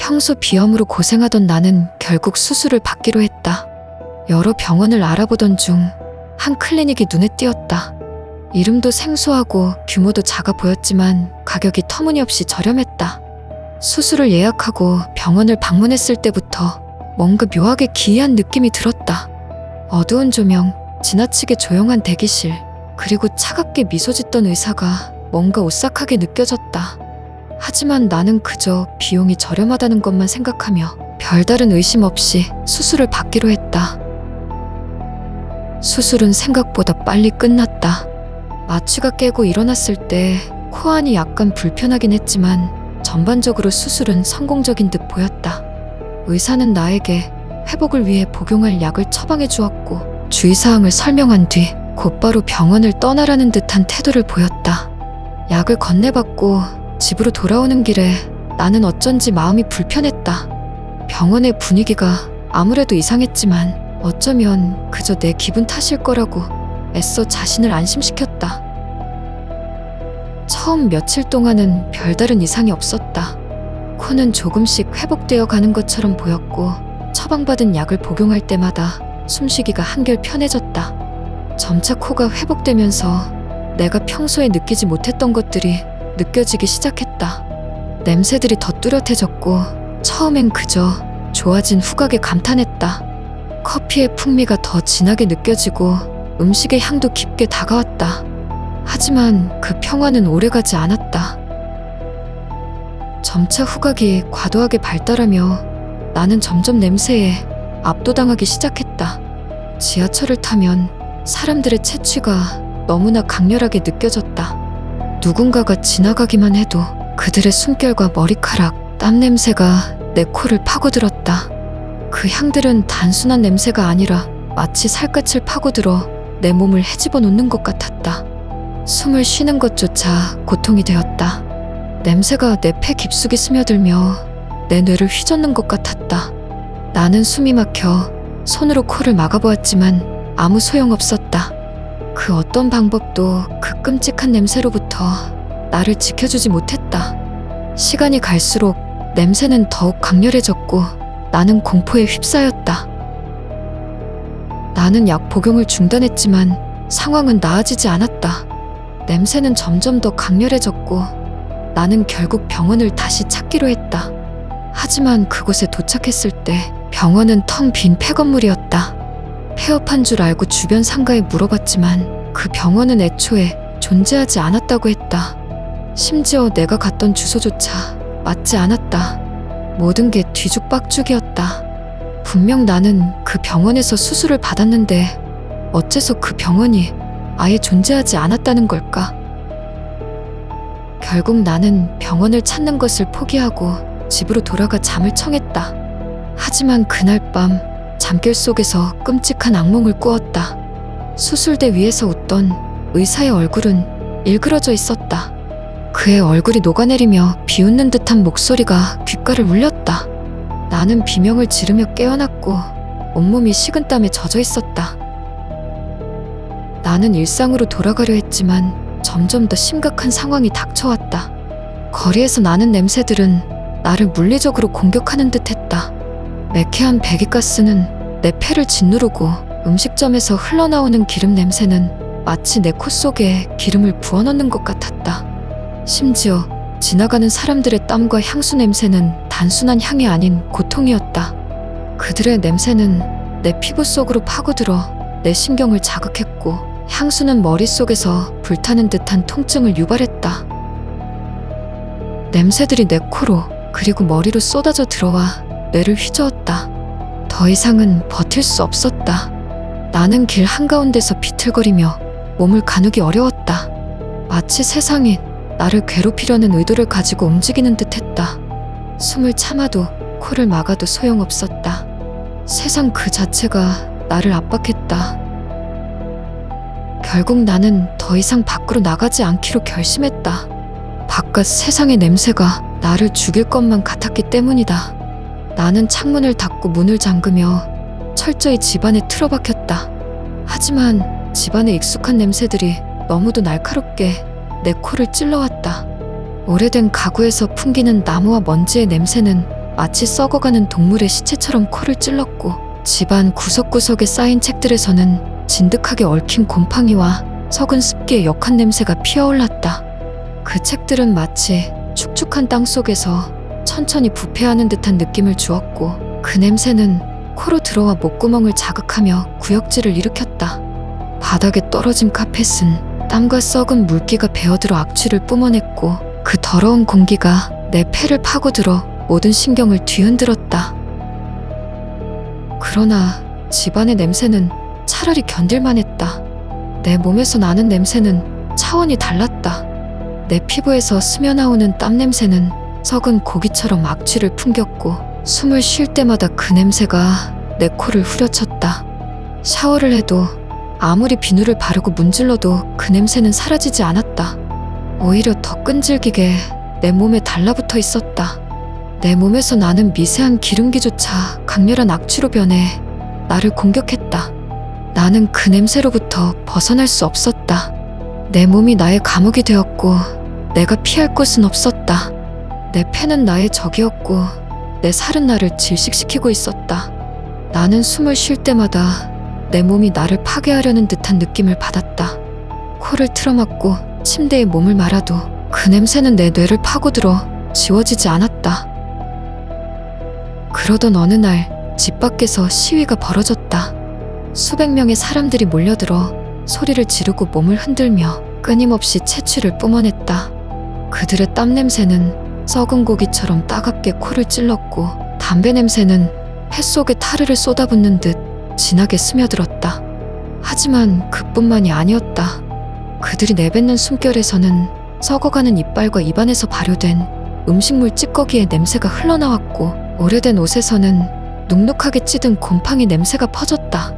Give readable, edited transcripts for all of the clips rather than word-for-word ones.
평소 비염으로 고생하던 나는 결국 수술을 받기로 했다. 여러 병원을 알아보던 중 한 클리닉이 눈에 띄었다. 이름도 생소하고 규모도 작아 보였지만 가격이 터무니없이 저렴했다. 수술을 예약하고 병원을 방문했을 때부터 뭔가 묘하게 기이한 느낌이 들었다. 어두운 조명, 지나치게 조용한 대기실, 그리고 차갑게 미소 짓던 의사가 뭔가 오싹하게 느껴졌다. 하지만 나는 그저 비용이 저렴하다는 것만 생각하며 별다른 의심 없이 수술을 받기로 했다. 수술은 생각보다 빨리 끝났다. 마취가 깨고 일어났을 때 코안이 약간 불편하긴 했지만 전반적으로 수술은 성공적인 듯 보였다. 의사는 나에게 회복을 위해 복용할 약을 처방해 주었고 주의사항을 설명한 뒤 곧바로 병원을 떠나라는 듯한 태도를 보였다. 약을 건네받고 집으로 돌아오는 길에 나는 어쩐지 마음이 불편했다. 병원의 분위기가 아무래도 이상했지만 어쩌면 그저 내 기분 탓일 거라고 애써 자신을 안심시켰다. 처음 며칠 동안은 별다른 이상이 없었다. 코는 조금씩 회복되어 가는 것처럼 보였고 처방받은 약을 복용할 때마다 숨쉬기가 한결 편해졌다. 점차 코가 회복되면서 내가 평소에 느끼지 못했던 것들이 느껴지기 시작했다. 냄새들이 더 뚜렷해졌고 처음엔 그저 좋아진 후각에 감탄했다. 커피의 풍미가 더 진하게 느껴지고 음식의 향도 깊게 다가왔다. 하지만 그 평화는 오래가지 않았다. 점차 후각이 과도하게 발달하며 나는 점점 냄새에 압도당하기 시작했다. 지하철을 타면 사람들의 채취가 너무나 강렬하게 느껴졌다. 누군가가 지나가기만 해도 그들의 숨결과 머리카락, 땀 냄새가 내 코를 파고들었다. 그 향들은 단순한 냄새가 아니라 마치 살갗을 파고들어 내 몸을 헤집어 놓는 것 같았다. 숨을 쉬는 것조차 고통이 되었다. 냄새가 내 폐 깊숙이 스며들며 내 뇌를 휘젓는 것 같았다. 나는 숨이 막혀 손으로 코를 막아보았지만 아무 소용없었다. 그 어떤 방법도 그 끔찍한 냄새로부터 나를 지켜주지 못했다. 시간이 갈수록 냄새는 더욱 강렬해졌고 나는 공포에 휩싸였다. 나는 약 복용을 중단했지만 상황은 나아지지 않았다. 냄새는 점점 더 강렬해졌고 나는 결국 병원을 다시 찾기로 했다. 하지만 그곳에 도착했을 때 병원은 텅 빈 폐건물이었다. 폐업한 줄 알고 주변 상가에 물어봤지만 그 병원은 애초에 존재하지 않았다고 했다. 심지어 내가 갔던 주소조차 맞지 않았다. 모든 게 뒤죽박죽이었다. 분명 나는 그 병원에서 수술을 받았는데 어째서 그 병원이 아예 존재하지 않았다는 걸까? 결국 나는 병원을 찾는 것을 포기하고 집으로 돌아가 잠을 청했다. 하지만 그날 밤 잠결 속에서 끔찍한 악몽을 꾸었다. 수술대 위에서 웃던 의사의 얼굴은 일그러져 있었다. 그의 얼굴이 녹아내리며 비웃는 듯한 목소리가 귓가를 울렸다. 나는 비명을 지르며 깨어났고 온몸이 식은땀에 젖어 있었다. 나는 일상으로 돌아가려 했지만 점점 더 심각한 상황이 닥쳐왔다. 거리에서 나는 냄새들은 나를 물리적으로 공격하는 듯했다. 매캐한 배기가스는 내 폐를 짓누르고 음식점에서 흘러나오는 기름 냄새는 마치 내 코 속에 기름을 부어넣는 것 같았다. 심지어 지나가는 사람들의 땀과 향수 냄새는 단순한 향이 아닌 고통이었다. 그들의 냄새는 내 피부 속으로 파고들어 내 신경을 자극했고 향수는 머릿속에서 불타는 듯한 통증을 유발했다. 냄새들이 내 코로 그리고 머리로 쏟아져 들어와 뇌를 휘저었다. 더 이상은 버틸 수 없었다. 나는 길 한가운데서 비틀거리며 몸을 가누기 어려웠다. 마치 세상이 나를 괴롭히려는 의도를 가지고 움직이는 듯했다. 숨을 참아도 코를 막아도 소용없었다. 세상 그 자체가 나를 압박했다. 결국 나는 더 이상 밖으로 나가지 않기로 결심했다. 바깥 세상의 냄새가 나를 죽일 것만 같았기 때문이다. 나는 창문을 닫고 문을 잠그며 철저히 집안에 틀어박혔다. 하지만 집안의 익숙한 냄새들이 너무도 날카롭게 내 코를 찔러왔다. 오래된 가구에서 풍기는 나무와 먼지의 냄새는 마치 썩어가는 동물의 시체처럼 코를 찔렀고 집안 구석구석에 쌓인 책들에서는 진득하게 얽힌 곰팡이와 썩은 습기의 역한 냄새가 피어올랐다. 그 책들은 마치 축축한 땅 속에서 천천히 부패하는 듯한 느낌을 주었고 그 냄새는 코로 들어와 목구멍을 자극하며 구역질을 일으켰다. 바닥에 떨어진 카펫은 땀과 썩은 물기가 배어들어 악취를 뿜어냈고 그 더러운 공기가 내 폐를 파고들어 모든 신경을 뒤흔들었다. 그러나 집안의 냄새는 차라리 견딜만 했다. 내 몸에서 나는 냄새는 차원이 달랐다. 내 피부에서 스며나오는 땀 냄새는 썩은 고기처럼 악취를 풍겼고 숨을 쉴 때마다 그 냄새가 내 코를 후려쳤다. 샤워를 해도 아무리 비누를 바르고 문질러도 그 냄새는 사라지지 않았다. 오히려 더 끈질기게 내 몸에 달라붙어 있었다. 내 몸에서 나는 미세한 기름기조차 강렬한 악취로 변해 나를 공격했다. 나는 그 냄새로부터 벗어날 수 없었다. 내 몸이 나의 감옥이 되었고 내가 피할 곳은 없었다. 내 폐는 나의 적이었고 내 살은 나를 질식시키고 있었다. 나는 숨을 쉴 때마다 내 몸이 나를 파괴하려는 듯한 느낌을 받았다. 코를 틀어막고 침대에 몸을 말아도 그 냄새는 내 뇌를 파고들어 지워지지 않았다. 그러던 어느 날 집 밖에서 시위가 벌어졌다. 수백 명의 사람들이 몰려들어 소리를 지르고 몸을 흔들며 끊임없이 채취를 뿜어냈다. 그들의 땀 냄새는 썩은 고기처럼 따갑게 코를 찔렀고 담배 냄새는 폐 속에 타르르 쏟아붓는 듯 진하게 스며들었다. 하지만 그뿐만이 아니었다. 그들이 내뱉는 숨결에서는 썩어가는 이빨과 입안에서 발효된 음식물 찌꺼기의 냄새가 흘러나왔고 오래된 옷에서는 눅눅하게 찌든 곰팡이 냄새가 퍼졌다.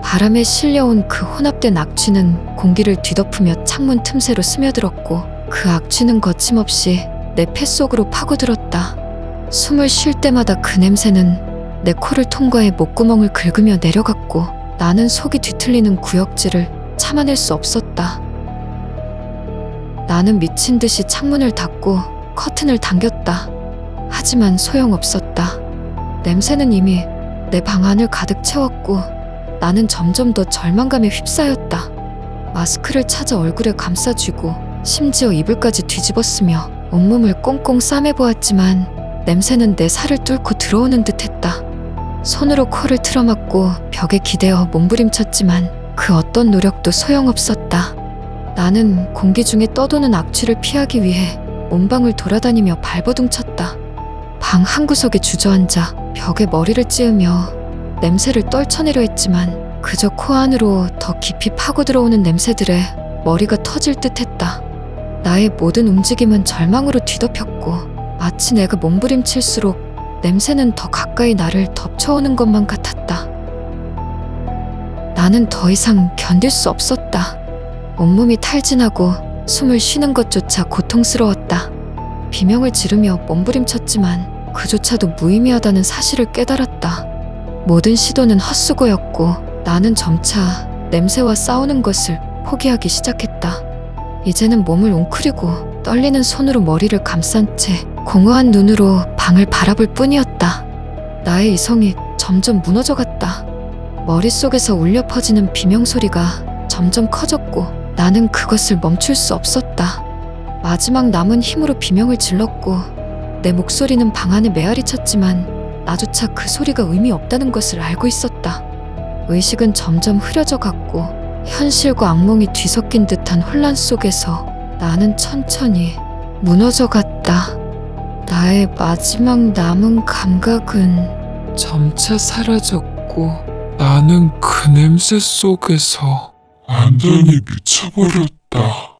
바람에 실려온 그 혼합된 악취는 공기를 뒤덮으며 창문 틈새로 스며들었고 그 악취는 거침없이 내 폐 속으로 파고들었다. 숨을 쉴 때마다 그 냄새는 내 코를 통과해 목구멍을 긁으며 내려갔고 나는 속이 뒤틀리는 구역질을 참아낼 수 없었다. 나는 미친 듯이 창문을 닫고 커튼을 당겼다. 하지만 소용없었다. 냄새는 이미 내 방 안을 가득 채웠고 나는 점점 더 절망감에 휩싸였다. 마스크를 찾아 얼굴에 감싸쥐고 심지어 이불까지 뒤집었으며 온몸을 꽁꽁 싸매보았지만 냄새는 내 살을 뚫고 들어오는 듯했다. 손으로 코를 틀어막고 벽에 기대어 몸부림쳤지만 그 어떤 노력도 소용없었다. 나는 공기 중에 떠도는 악취를 피하기 위해 온 방을 돌아다니며 발버둥 쳤다. 방 한구석에 주저앉아 벽에 머리를 찌으며 냄새를 떨쳐내려 했지만 그저 코 안으로 더 깊이 파고들어오는 냄새들에 머리가 터질 듯했다. 나의 모든 움직임은 절망으로 뒤덮였고 마치 내가 몸부림칠수록 냄새는 더 가까이 나를 덮쳐오는 것만 같았다. 나는 더 이상 견딜 수 없었다. 온몸이 탈진하고 숨을 쉬는 것조차 고통스러웠다. 비명을 지르며 몸부림쳤지만 그조차도 무의미하다는 사실을 깨달았다. 모든 시도는 헛수고였고 나는 점차 냄새와 싸우는 것을 포기하기 시작했다. 이제는 몸을 웅크리고 떨리는 손으로 머리를 감싼 채 공허한 눈으로 방을 바라볼 뿐이었다. 나의 이성이 점점 무너져갔다. 머릿속에서 울려 퍼지는 비명소리가 점점 커졌고 나는 그것을 멈출 수 없었다. 마지막 남은 힘으로 비명을 질렀고 내 목소리는 방 안에 메아리 쳤지만 나조차 그 소리가 의미 없다는 것을 알고 있었다. 의식은 점점 흐려져 갔고 현실과 악몽이 뒤섞인 듯한 혼란 속에서 나는 천천히 무너져 갔다. 나의 마지막 남은 감각은 점차 사라졌고 나는 그 냄새 속에서 완전히 미쳐버렸다.